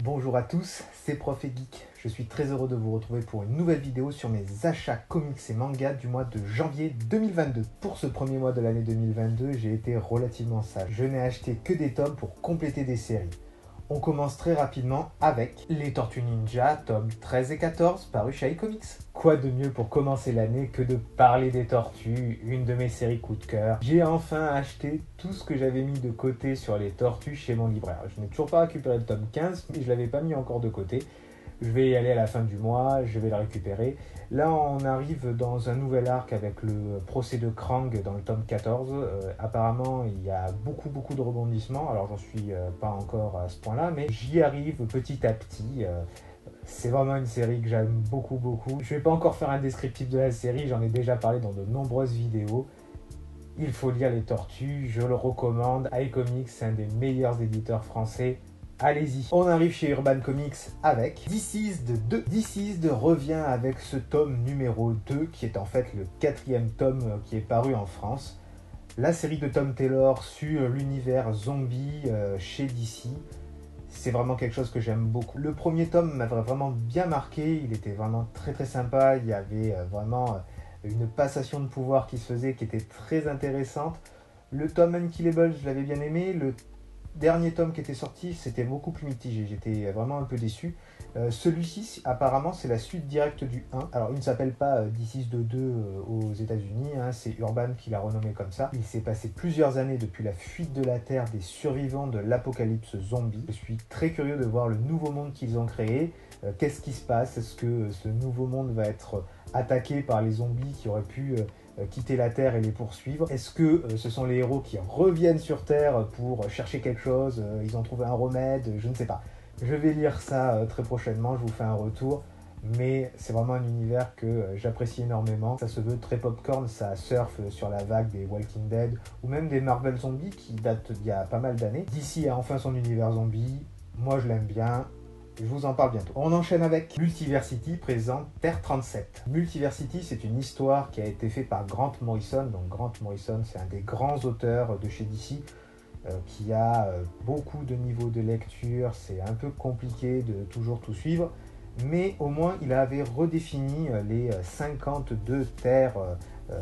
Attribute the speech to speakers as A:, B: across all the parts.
A: Bonjour à tous, c'est Prof et Geek. Je suis très heureux de vous retrouver pour une nouvelle vidéo sur mes achats comics et mangas du mois de janvier 2022. Pour ce premier mois de l'année 2022, j'ai été relativement sage. Je n'ai acheté que des tomes pour compléter des séries. On commence très rapidement avec Les Tortues Ninja, tomes 13 et 14, parus chez iComics. Quoi de mieux pour commencer l'année que de parler des tortues, une de mes séries coup de cœur. J'ai enfin acheté tout ce que j'avais mis de côté sur les tortues chez mon libraire. Je n'ai toujours pas récupéré le tome 15, mais je ne l'avais pas mis encore de côté. Je vais y aller à la fin du mois, je vais le récupérer. Là, on arrive dans un nouvel arc avec le procès de Krang dans le tome 14. Apparemment, il y a beaucoup de rebondissements. Alors, j'en suis pas encore à ce point-là, mais j'y arrive petit à petit. C'est vraiment une série que j'aime beaucoup. Je vais pas encore faire un descriptif de la série, j'en ai déjà parlé dans de nombreuses vidéos. Il faut lire Les Tortues, je le recommande. iComics, c'est un des meilleurs éditeurs français. Allez-y. On arrive chez Urban Comics avec This 2. This revient avec ce tome numéro 2 qui est en fait le 4e tome qui est paru en France. La série de Tom Taylor sur l'univers zombie chez DC. C'est vraiment quelque chose que j'aime beaucoup. Le premier tome m'avait vraiment bien marqué, il était vraiment très sympa, il y avait vraiment une passation de pouvoir qui se faisait qui était très intéressante. Le tome Unkillable, je l'avais bien aimé, le dernier tome qui était sorti, c'était beaucoup plus mitigé, j'étais vraiment un peu déçu. Celui-ci, apparemment, c'est la suite directe du 1. Alors, il ne s'appelle pas DC 2 aux États-Unis, hein, c'est Urban qui l'a renommé comme ça. Il s'est passé plusieurs années depuis la fuite de la Terre des survivants de l'apocalypse zombie. Je suis très curieux de voir le nouveau monde qu'ils ont créé. Qu'est-ce qui se passe? Est-ce que ce nouveau monde va être attaqué par les zombies qui auraient pu quitter la Terre et les poursuivre? Est-ce que ce sont les héros qui reviennent sur Terre pour chercher quelque chose? Ils ont trouvé un remède? Je ne sais pas. Je vais lire ça très prochainement, je vous fais un retour. Mais c'est vraiment un univers que j'apprécie énormément. Ça se veut très popcorn, ça surfe sur la vague des Walking Dead ou même des Marvel Zombies qui datent d'il y a pas mal d'années. DC a enfin son univers zombie, moi je l'aime bien. Je vous en parle bientôt. On enchaîne avec Multiversity présente Terre 37. Multiversity, c'est une histoire qui a été faite par Grant Morrison. Donc Grant Morrison, c'est un des grands auteurs de chez DC qui a beaucoup de niveaux de lecture. C'est un peu compliqué de toujours tout suivre. Mais au moins, il avait redéfini les 52 terres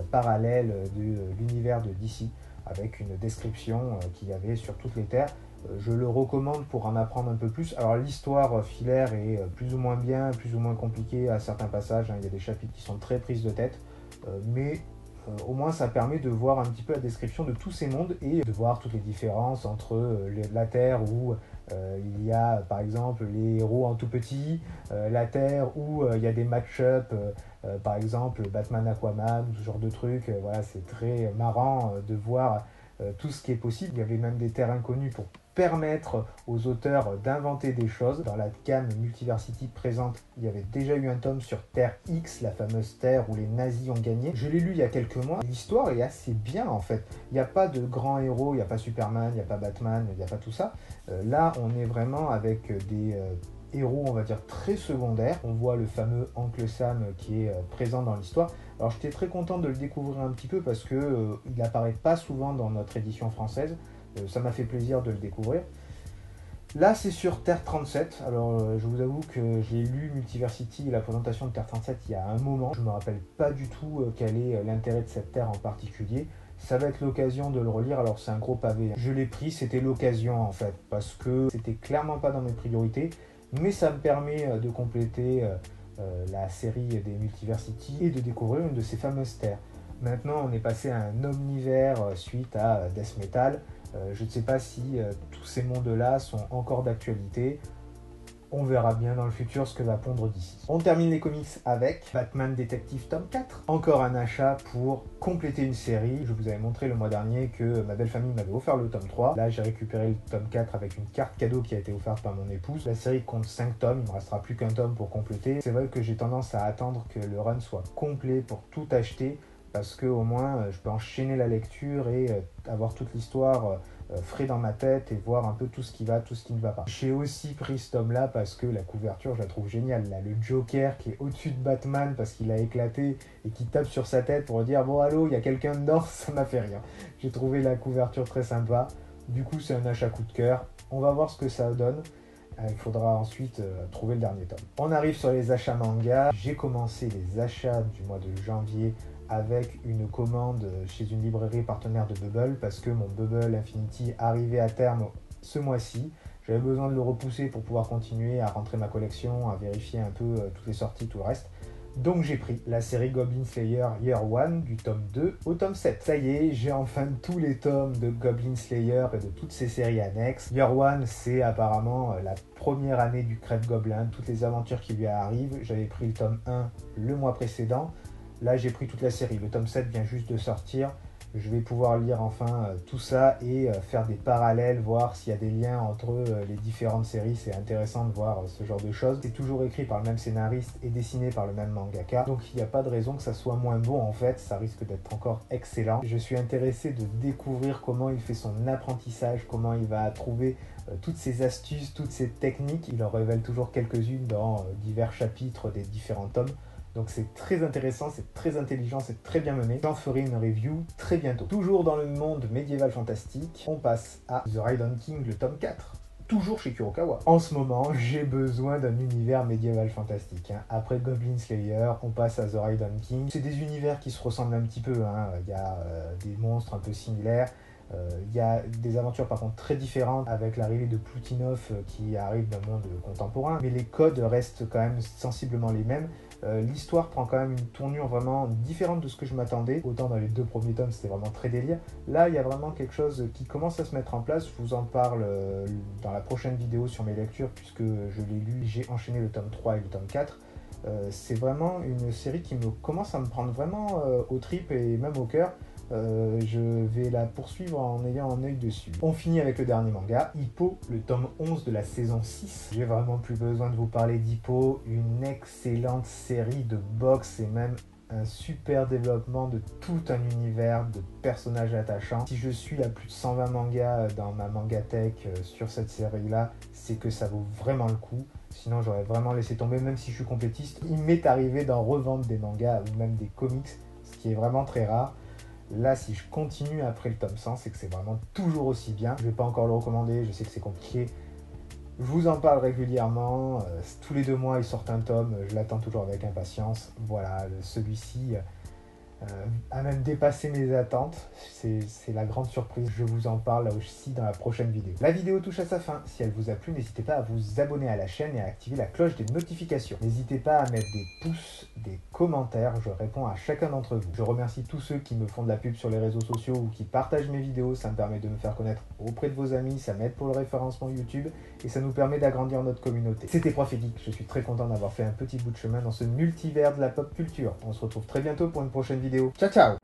A: parallèles de l'univers de DC avec une description qu'il y avait sur toutes les terres. Je le recommande pour en apprendre un peu plus. Alors l'histoire filaire est plus ou moins bien, plus ou moins compliquée à certains passages. Hein. Il y a des chapitres qui sont très prises de tête, mais au moins ça permet de voir un petit peu la description de tous ces mondes et de voir toutes les différences entre la Terre où il y a par exemple les héros en tout petit, la Terre où il y a des match-up, par exemple Batman Aquaman, ce genre de trucs. Voilà, c'est très marrant de voir tout ce qui est possible. Il y avait même des terres inconnues pour permettre aux auteurs d'inventer des choses. Dans la gamme Multiversity présente, il y avait déjà eu un tome sur Terre X, la fameuse Terre où les nazis ont gagné. Je l'ai lu il y a quelques mois. L'histoire est assez bien en fait. Il n'y a pas de grands héros, il n'y a pas Superman, il n'y a pas Batman, il n'y a pas tout ça. Là, on est vraiment avec des héros, on va dire, très secondaires. On voit le fameux Oncle Sam qui est présent dans l'histoire. Alors j'étais très content de le découvrir un petit peu parce que il n'apparaît pas souvent dans notre édition française. Ça m'a fait plaisir de le découvrir. Là, c'est sur Terre 37. Alors, je vous avoue que j'ai lu Multiversity et la présentation de Terre 37 il y a un moment. Je ne me rappelle pas du tout quel est l'intérêt de cette Terre en particulier. Ça va être l'occasion de le relire. Alors, c'est un gros pavé. Je l'ai pris, c'était l'occasion en fait, parce que c'était clairement pas dans mes priorités. Mais ça me permet de compléter la série des Multiversity et de découvrir une de ces fameuses terres. Maintenant, on est passé à un omnivers suite à Death Metal. Je ne sais pas si tous ces mondes-là sont encore d'actualité. On verra bien dans le futur ce que va pondre d'ici. On termine les comics avec Batman Detective tome 4. Encore un achat pour compléter une série. Je vous avais montré le mois dernier que ma belle famille m'avait offert le tome 3. Là, j'ai récupéré le tome 4 avec une carte cadeau qui a été offerte par mon épouse. La série compte 5 tomes, il ne me restera plus qu'un tome pour compléter. C'est vrai que j'ai tendance à attendre que le run soit complet pour tout acheter, parce que au moins je peux enchaîner la lecture et avoir toute l'histoire frais dans ma tête et voir un peu tout ce qui va, tout ce qui ne va pas. J'ai aussi pris ce tome-là parce que la couverture, je la trouve géniale. Là, le Joker qui est au-dessus de Batman parce qu'il a éclaté et qui tape sur sa tête pour dire « Bon, allô, il y a quelqu'un dedans », ça m'a fait rire. J'ai trouvé la couverture très sympa. Du coup, c'est un achat coup de cœur. On va voir ce que ça donne. Il faudra ensuite trouver le dernier tome. On arrive sur les achats manga. J'ai commencé les achats du mois de janvier avec une commande chez une librairie partenaire de Bubble parce que mon Bubble Infinity arrivait à terme ce mois-ci. J'avais besoin de le repousser pour pouvoir continuer à rentrer ma collection, à vérifier un peu toutes les sorties, tout le reste. Donc j'ai pris la série Goblin Slayer Year One du tome 2 au tome 7. Ça y est, j'ai enfin tous les tomes de Goblin Slayer et de toutes ces séries annexes. Year One, c'est apparemment la première année du Crêpe Gobelin, toutes les aventures qui lui arrivent. J'avais pris le tome 1 le mois précédent. Là, j'ai pris toute la série. Le tome 7 vient juste de sortir. Je vais pouvoir lire enfin tout ça et faire des parallèles, voir s'il y a des liens entre les différentes séries. C'est intéressant de voir ce genre de choses. C'est toujours écrit par le même scénariste et dessiné par le même mangaka. Donc il n'y a pas de raison que ça soit moins bon en fait. Ça risque d'être encore excellent. Je suis intéressé de découvrir comment il fait son apprentissage, comment il va trouver toutes ces astuces, toutes ces techniques. Il en révèle toujours quelques-unes dans divers chapitres des différents tomes. Donc c'est très intéressant, c'est très intelligent, c'est très bien mené. J'en ferai une review très bientôt. Toujours dans le monde médiéval fantastique, on passe à The Raiden King, le tome 4. Toujours chez Kurokawa. En ce moment, j'ai besoin d'un univers médiéval fantastique. Après Goblin Slayer, on passe à The Raiden King. C'est des univers qui se ressemblent un petit peu. Il y a des monstres un peu similaires. Il y a des aventures par contre très différentes avec l'arrivée de Plutinov qui arrive d'un monde contemporain. Mais les codes restent quand même sensiblement les mêmes. L'histoire prend quand même une tournure vraiment différente de ce que je m'attendais. Autant dans les 2 premiers tomes, c'était vraiment très délire. Là, il y a vraiment quelque chose qui commence à se mettre en place. Je vous en parle dans la prochaine vidéo sur mes lectures, puisque je l'ai lu, j'ai enchaîné le tome 3 et le tome 4. C'est vraiment une série qui commence à me prendre vraiment aux tripes et même au cœur. Je vais la poursuivre en ayant un œil dessus. On finit avec le dernier manga, Hippo, le tome 11 de la saison 6. J'ai vraiment plus besoin de vous parler d'Hippo, une excellente série de boxe et même un super développement de tout un univers de personnages attachants. Si je suis à plus de 120 mangas dans ma mangatech sur cette série-là, c'est que ça vaut vraiment le coup. Sinon, j'aurais vraiment laissé tomber, même si je suis complétiste. Il m'est arrivé d'en revendre des mangas ou même des comics, ce qui est vraiment très rare. Là, si je continue après le tome 100, c'est que c'est vraiment toujours aussi bien. Je ne vais pas encore le recommander, je sais que c'est compliqué. Je vous en parle régulièrement. Tous les 2 mois, il sort un tome. Je l'attends toujours avec impatience. Voilà, celui-ci a même dépassé mes attentes. C'est la grande surprise. Je vous en parle là aussi dans la prochaine vidéo. La vidéo touche à sa fin. Si elle vous a plu, n'hésitez pas à vous abonner à la chaîne et à activer la cloche des notifications. N'hésitez pas à mettre des pouces, des commentaires. Je réponds à chacun d'entre vous. Je remercie tous ceux qui me font de la pub sur les réseaux sociaux ou qui partagent mes vidéos. Ça me permet de me faire connaître auprès de vos amis. Ça m'aide pour le référencement YouTube et ça nous permet d'agrandir notre communauté. C'était Prof et Geek. Je suis très content d'avoir fait un petit bout de chemin dans ce multivers de la pop culture. On se retrouve très bientôt pour une prochaine vidéo. Ciao ciao!